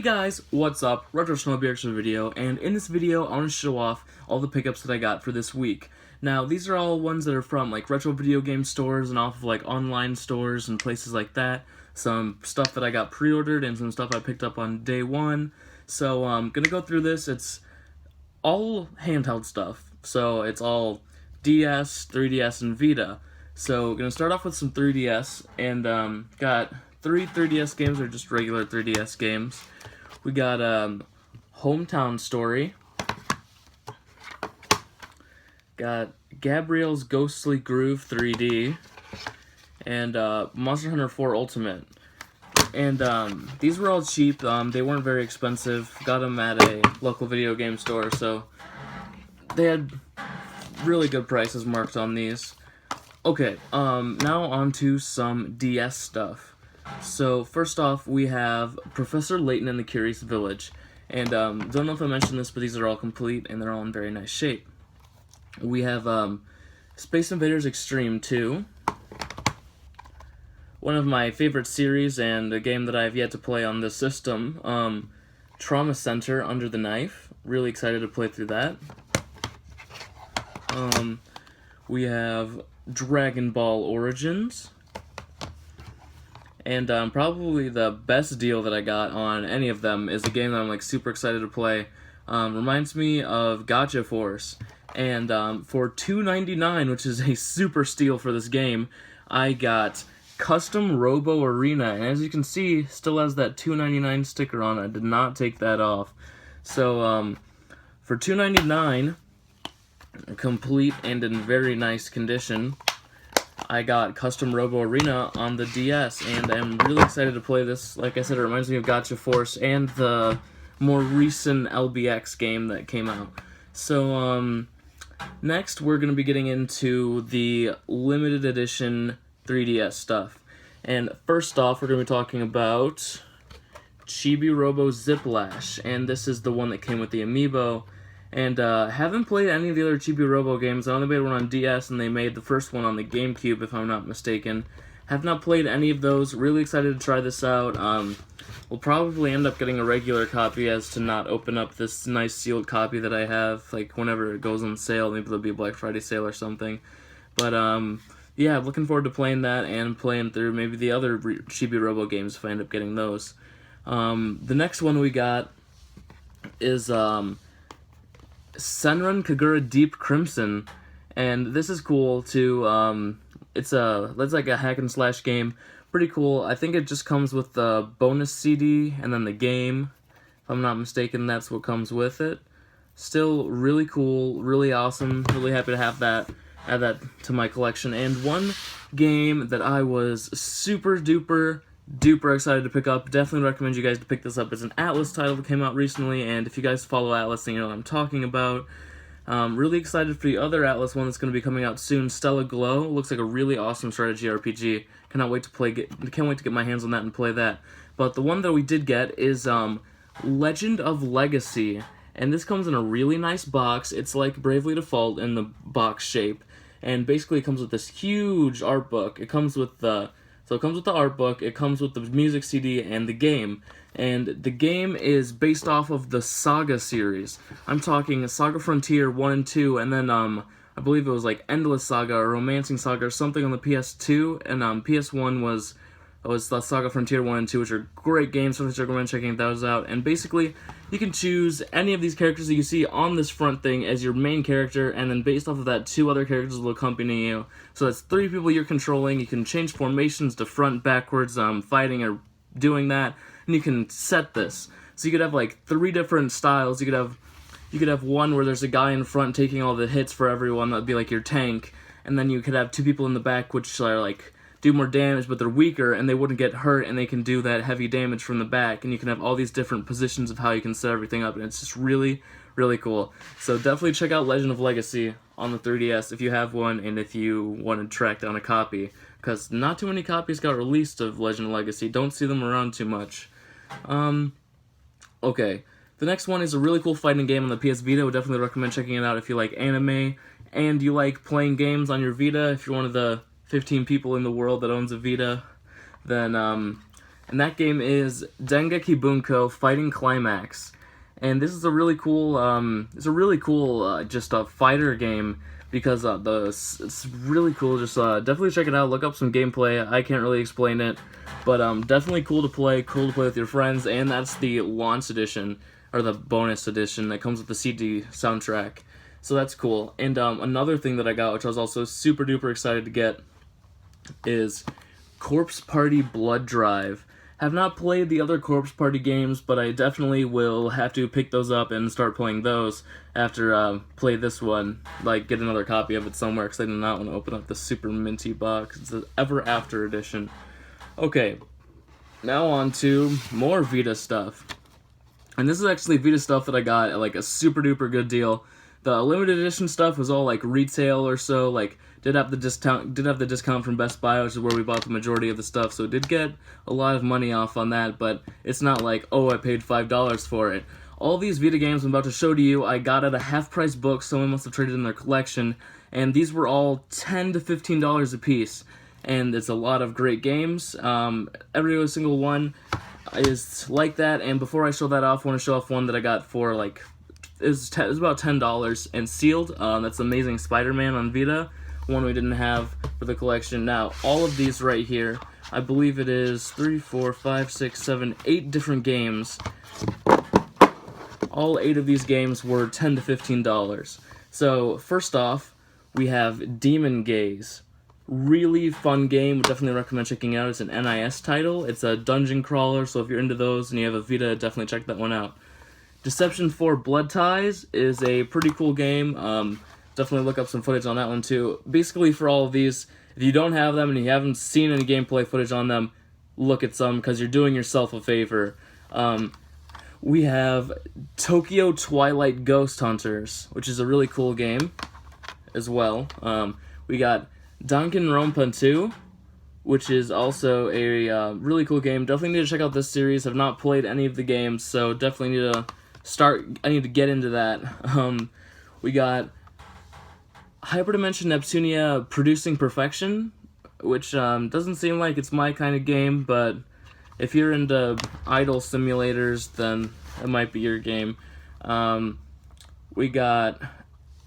guys, what's up? Retro Shinobi Extra video, and in this video I want to show off all the pickups that I got for this week. Now, these are all ones that are from like retro video game stores and off of like online stores and places like that. Some stuff that I got pre-ordered and some stuff I picked up on day one. So I'm gonna go through this. It's all handheld stuff. So it's all DS, 3DS, and Vita. So gonna start off with some 3DS, and got 3 3DS games, or just regular 3DS games. We got Hometown Story, got Gabrielle's Ghostly Groove 3D, and Monster Hunter 4 Ultimate. And these were all cheap. They weren't very expensive. Got them at a local video game store, so they had really good prices marked on these. Okay, now on to some DS stuff. So first off, we have Professor Layton and the Curious Village, and don't know if I mentioned this, but these are all complete and they're all in very nice shape. We have Space Invaders Extreme 2, one of my favorite series and a game that I have yet to play on this system, Trauma Center Under the Knife. Really excited to play through that. We have Dragon Ball Origins. And probably the best deal that I got on any of them is a game that I'm like super excited to play. Reminds me of Gotcha Force. And for $2.99, which is a super steal for this game, I got Custom Robo Arena. And as you can see, still has that $2.99 sticker on it. I did not take that off. So for $2.99, complete and in very nice condition, I got Custom Robo Arena on the DS, and I'm really excited to play this. Like I said, it reminds me of Gotcha Force and the more recent LBX game that came out. So, next we're going to be getting into the limited edition 3DS stuff. And first off, we're going to be talking about Chibi Robo Ziplash, and this is the one that came with the amiibo. And haven't played any of the other Chibi Robo games. I only made one on DS, and they made the first one on the GameCube, if I'm not mistaken. Have not played any of those. Really excited to try this out. We'll probably end up getting a regular copy, as to not open up this nice sealed copy that I have, like whenever it goes on sale. Maybe there'll be a Black Friday sale or something. But yeah, looking forward to playing that and playing through maybe the other Chibi Robo games if I end up getting those. The next one we got is Senran Kagura Deep Crimson, and this is cool too. It's like a hack and slash game, pretty cool. I think it just comes with the bonus CD and then the game, if I'm not mistaken. That's what comes with it. Still really cool, really awesome. Really happy to have that, add that to my collection. And one game that I was super duper excited to pick up, definitely recommend you guys to pick this up. It's an Atlas title that came out recently, and if you guys follow Atlas, then you know what I'm talking about. Really excited for the other Atlas one that's going to be coming out soon, Stella Glow. Looks like a really awesome strategy RPG. Can't wait to get my hands on that and play that. But the one that we did get is Legend of Legacy, and this comes in a really nice box. It's like Bravely Default in the box shape, and basically it comes with this huge art book. It comes with the art book, it comes with the music CD, and the game. And the game is based off of the Saga series. I'm talking Saga Frontier 1 and 2, and then I believe it was like Endless Saga or Romancing Saga or something on the PS2, and PS1 was the Saga Frontier 1 and 2, which are great games, so I recommend checking those out. And basically, you can choose any of these characters that you see on this front thing as your main character, and then based off of that, 2 other characters will accompany you. So that's 3 people you're controlling. You can change formations to front, backwards, fighting or doing that, and you can set this. So you could have like 3 different styles. You could have one where there's a guy in front taking all the hits for everyone. That'd be like your tank, and then you could have 2 people in the back, which are like do more damage, but they're weaker, and they wouldn't get hurt, and they can do that heavy damage from the back, and you can have all these different positions of how you can set everything up, and it's just really, really cool. So definitely check out Legend of Legacy on the 3DS if you have one, and if you want to track down a copy, because not too many copies got released of Legend of Legacy. Don't see them around too much. Okay, the next one is a really cool fighting game on the PS Vita. I would definitely recommend checking it out if you like anime, and you like playing games on your Vita. If you're one of the 15 people in the world that owns a Vita, then and that game is Dengeki Bunko Fighting Climax. And this is a really cool, just a fighter game because it's really cool. Just definitely check it out. Look up some gameplay. I can't really explain it, but definitely cool to play. Cool to play with your friends. And that's the launch edition or the bonus edition that comes with the CD soundtrack. So that's cool. And another thing that I got, which I was also super duper excited to get, is Corpse Party Blood Drive. Have not played the other Corpse Party games, but I definitely will have to pick those up and start playing those after play this one. Like, get another copy of it somewhere, because I do not want to open up the super minty box. It's the Ever After edition. Okay, now on to more Vita stuff. And this is actually Vita stuff that I got at like a super duper good deal. The limited edition stuff was all like retail or so, like did have the discount from Best Buy, which is where we bought the majority of the stuff, so it did get a lot of money off on that, but it's not like, oh, I paid $5 for it. All these Vita games I'm about to show to you, I got at a half-price book. Someone must have traded in their collection, and these were all $10 to $15 a piece, and it's a lot of great games. Every single one is like that, and before I show that off, I want to show off one that I got for like, it was about $10 and sealed. That's Amazing Spider-Man on Vita, one we didn't have for the collection. Now, all of these right here, I believe it is 3, 4, 5, 6, 7, 8 different games. All 8 of these games were $10 to $15. So, first off, we have Demon Gaze. Really fun game, would definitely recommend checking out. It's an NIS title. It's a dungeon crawler, so if you're into those and you have a Vita, definitely check that one out. Deception 4 Blood Ties is a pretty cool game. Definitely look up some footage on that one too. Basically, for all of these, if you don't have them and you haven't seen any gameplay footage on them, look at some, because you're doing yourself a favor. We have Tokyo Twilight Ghost Hunters, which is a really cool game as well. We got Danganronpa 2, which is also a really cool game. Definitely need to check out this series. Have not played any of the games, so definitely need to I need to get into that. We got Hyperdimension Neptunia Producing Perfection, which doesn't seem like it's my kind of game, but if you're into idle simulators, then it might be your game. We got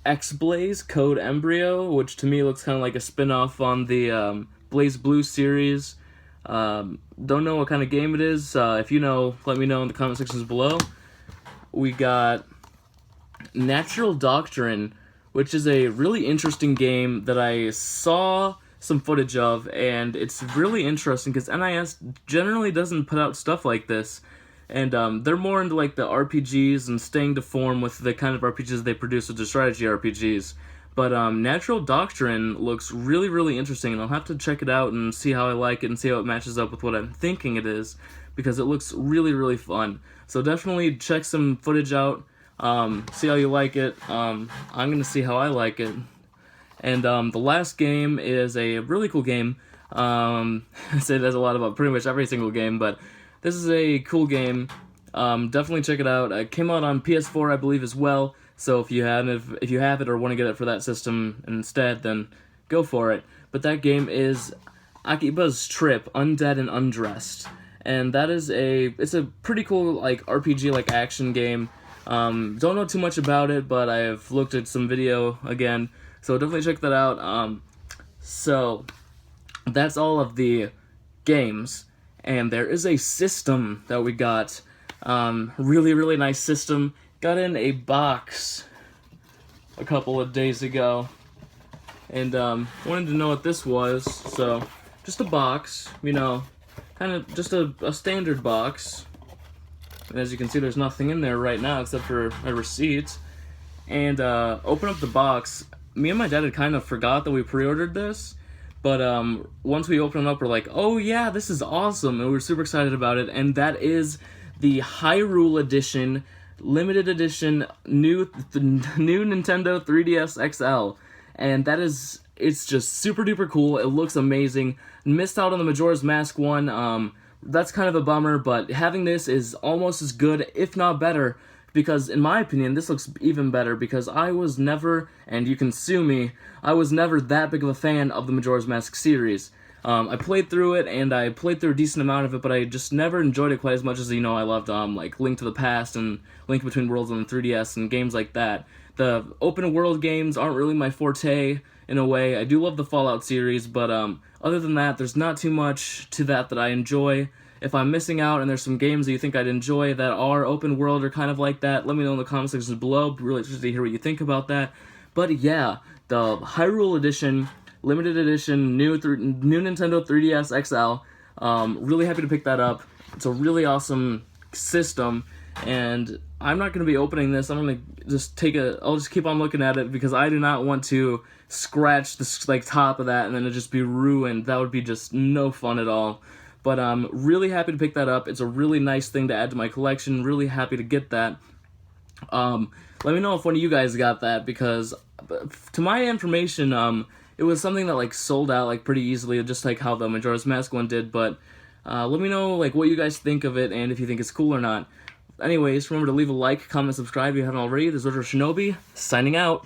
X-Blaze Code Embryo, which to me looks kind of like a spin-off on the Blaze Blue series. Don't know what kind of game it is. If you know, let me know in the comment sections below. We got Natural Doctrine, which is a really interesting game that I saw some footage of, and it's really interesting because NIS generally doesn't put out stuff like this, and they're more into like the RPGs and staying to form with the kind of RPGs they produce, with the strategy RPGs. But Natural Doctrine looks really, really interesting, and I'll have to check it out and see how I like it and see how it matches up with what I'm thinking it is, because it looks really, really fun. So definitely check some footage out, see how you like it. I'm going to see how I like it. And the last game is a really cool game. I say there's a lot about pretty much every single game, but this is a cool game. Definitely check it out. It came out on PS4, I believe, as well. So if you have it or want to get it for that system instead, then go for it. But that game is Akiba's Trip: Undead and Undressed, and that is it's a pretty cool like RPG like action game. Don't know too much about it, but I've looked at some video again, so definitely check that out. So that's all of the games, and there is a system that we got. Really, really nice system. Got in a box a couple of days ago, and wanted to know what this was. So just a box, you know, kind of just a standard box. And as you can see, there's nothing in there right now except for a receipt. And open up the box. Me and my dad had kind of forgot that we pre-ordered this, but once we opened it up, we're like, oh yeah, this is awesome, and we were super excited about it. And that is the Hyrule edition, limited edition, new Nintendo 3DS XL, and it's just super duper cool. It looks amazing. Missed out on the Majora's Mask one. That's kind of a bummer, but having this is almost as good, if not better, because in my opinion, this looks even better, because I was never, and you can sue me, I was never that big of a fan of the Majora's Mask series. I played through it, and I played through a decent amount of it, but I just never enjoyed it quite as much as, you know, I loved, like, Link to the Past and Link Between Worlds on the 3DS and games like that. The open-world games aren't really my forte, in a way. I do love the Fallout series, but, other than that, there's not too much to that I enjoy. If I'm missing out and there's some games that you think I'd enjoy that are open world or kind of like that, let me know in the comment section below. Be really interested to hear what you think about that. But yeah, the Hyrule Edition, limited edition, new Nintendo 3DS XL. Really happy to pick that up. It's a really awesome system, and I'm not going to be opening this. I'm going to just I'll just keep on looking at it because I do not want to scratch the like top of that and then it just be ruined. That would be just no fun at all. But I'm really happy to pick that up. It's a really nice thing to add to my collection. Really happy to get that. Let me know if one of you guys got that, because to my information, it was something that like sold out like pretty easily, just like how the Majora's Mask one did. But let me know like what you guys think of it and if you think it's cool or not. Anyways, remember to leave a like, comment, subscribe if you haven't already. This is Shinobi, signing out.